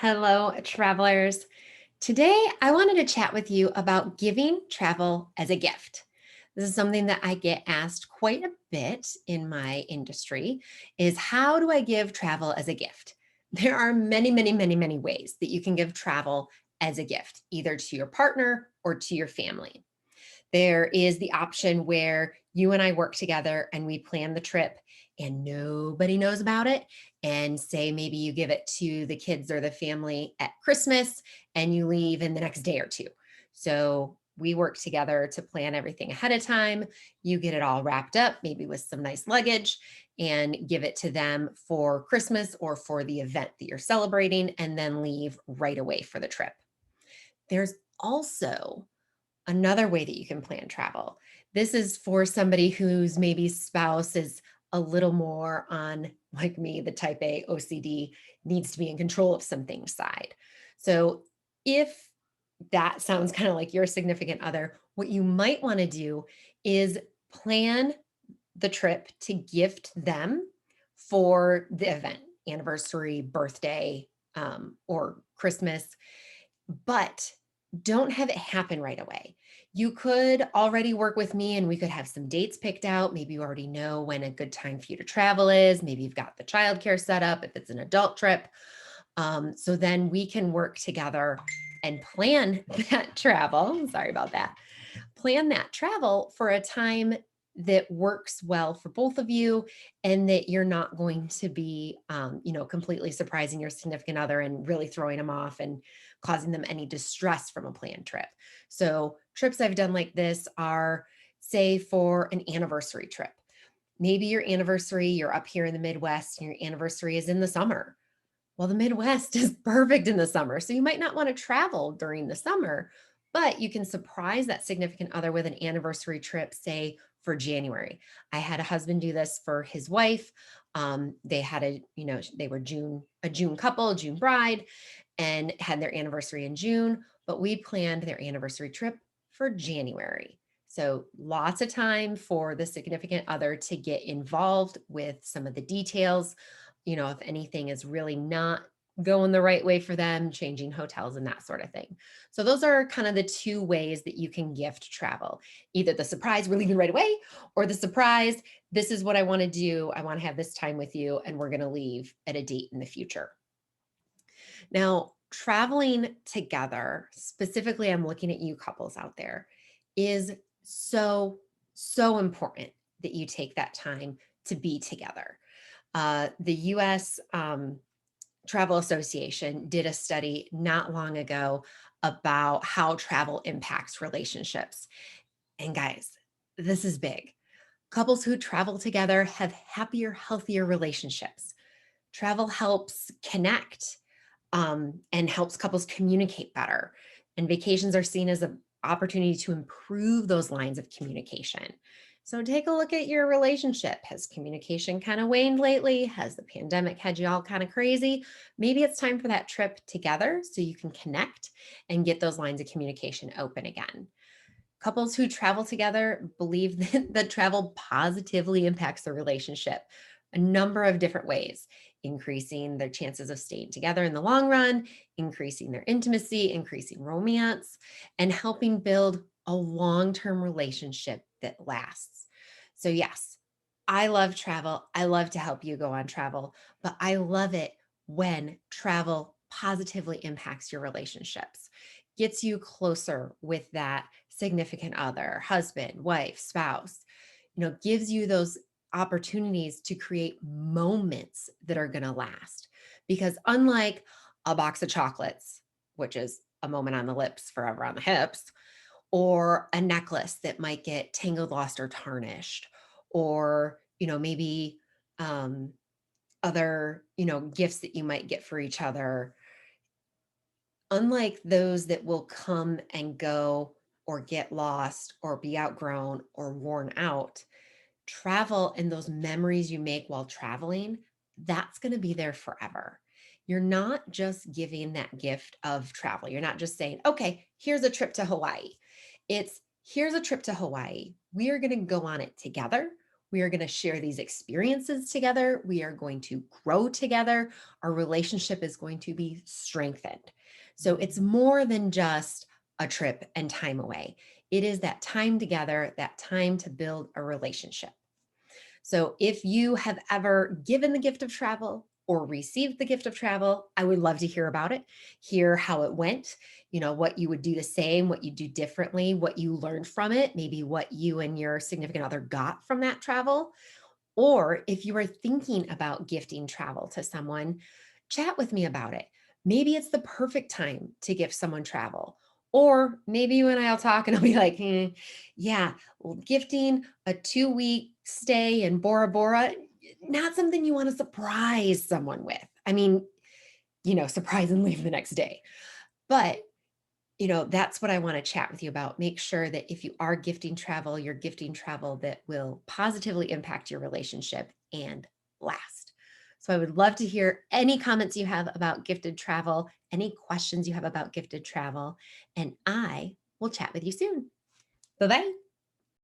Hello, travelers. Today, I wanted to chat with you about giving travel as a gift. This is something that I get asked quite a bit in my industry is how do I give travel as a gift? There are many, many, many, many ways that you can give travel as a gift, either to your partner or to your family. There is the option where you and I work together and we plan the trip and nobody knows about it. And say maybe you give it to the kids or the family at Christmas and you leave in the next day or two. So we work together to plan everything ahead of time. You get it all wrapped up, maybe with some nice luggage, and give it to them for Christmas or for the event that you're celebrating, and then leave right away for the trip. There's also another way that you can plan travel. This is for somebody whose maybe spouse is a little more on, like me, the type A OCD, needs to be in control of some things side. So if that sounds kind of like your significant other, what you might want to do is plan the trip to gift them for the event, anniversary, birthday, or Christmas, but don't have it happen right away. You could already work with me and we could have some dates picked out. Maybe you already know when a good time for you to travel is. Maybe you've got the childcare set up if it's an adult trip. So then we can work together and plan that travel. Sorry about that. Plan that travel for a time that works well for both of you and that you're not going to be completely surprising your significant other and really throwing them off and causing them any distress from a planned trip. So trips I've done like this are, say, for an anniversary trip. Maybe your anniversary, you're up here in the Midwest and your anniversary is in the summer. Well, the Midwest is perfect in the summer. So you might not want to travel during the summer, but you can surprise that significant other with an anniversary trip, say for January. I had a husband do this for his wife. They had they were a June couple, June bride, and had their anniversary in June, but we planned their anniversary trip for January. So lots of time for the significant other to get involved with some of the details. If anything is really not going the right way for them, changing hotels and that sort of thing. So those are kind of the two ways that you can gift travel. Either the surprise, we're leaving right away, or the surprise, this is what I want to do. I want to have this time with you and we're going to leave at a date in the future. Now, traveling together, specifically, I'm looking at you couples out there, is so, so important that you take that time to be together. The US Travel Association did a study not long ago about how travel impacts relationships. And guys, this is big. Couples who travel together have happier, healthier relationships. Travel helps connect and helps couples communicate better. And vacations are seen as an opportunity to improve those lines of communication. So take a look at your relationship. Has communication kind of waned lately? Has the pandemic had you all kind of crazy? Maybe it's time for that trip together so you can connect and get those lines of communication open again. Couples who travel together believe that travel positively impacts the relationship a number of different ways, increasing their chances of staying together in the long run, increasing their intimacy, increasing romance, and helping build a long term relationship that lasts. So, yes, I love travel. I love to help you go on travel, but I love it when travel positively impacts your relationships, gets you closer with that significant other, husband, wife, spouse, gives you those opportunities to create moments that are going to last. Because unlike a box of chocolates, which is a moment on the lips, forever on the hips, or a necklace that might get tangled, lost, or tarnished, or, maybe um, other, gifts that you might get for each other, unlike those that will come and go or get lost or be outgrown or worn out, travel and those memories you make while traveling, that's going to be there forever. You're not just giving that gift of travel. You're not just saying, okay, here's a trip to Hawaii. It's here's a trip to Hawaii. We are going to go on it together. We are going to share these experiences together. We are going to grow together. Our relationship is going to be strengthened. So it's more than just a trip and time away. It is that time together, that time to build a relationship. So if you have ever given the gift of travel or received the gift of travel, I would love to hear about it, hear how it went, what you would do the same, what you do differently, what you learned from it, maybe what you and your significant other got from that travel. Or if you are thinking about gifting travel to someone, chat with me about it. Maybe it's the perfect time to gift someone travel. Or maybe you and I'll talk and I'll be like, yeah, gifting a 2-week stay in Bora Bora, not something you want to surprise someone with. I mean, surprise and leave the next day. But that's what I want to chat with you about. Make sure that if you are gifting travel, you're gifting travel that will positively impact your relationship and last. So I would love to hear any comments you have about gifted travel, any questions you have about gifted travel, and I will chat with you soon. Bye-bye.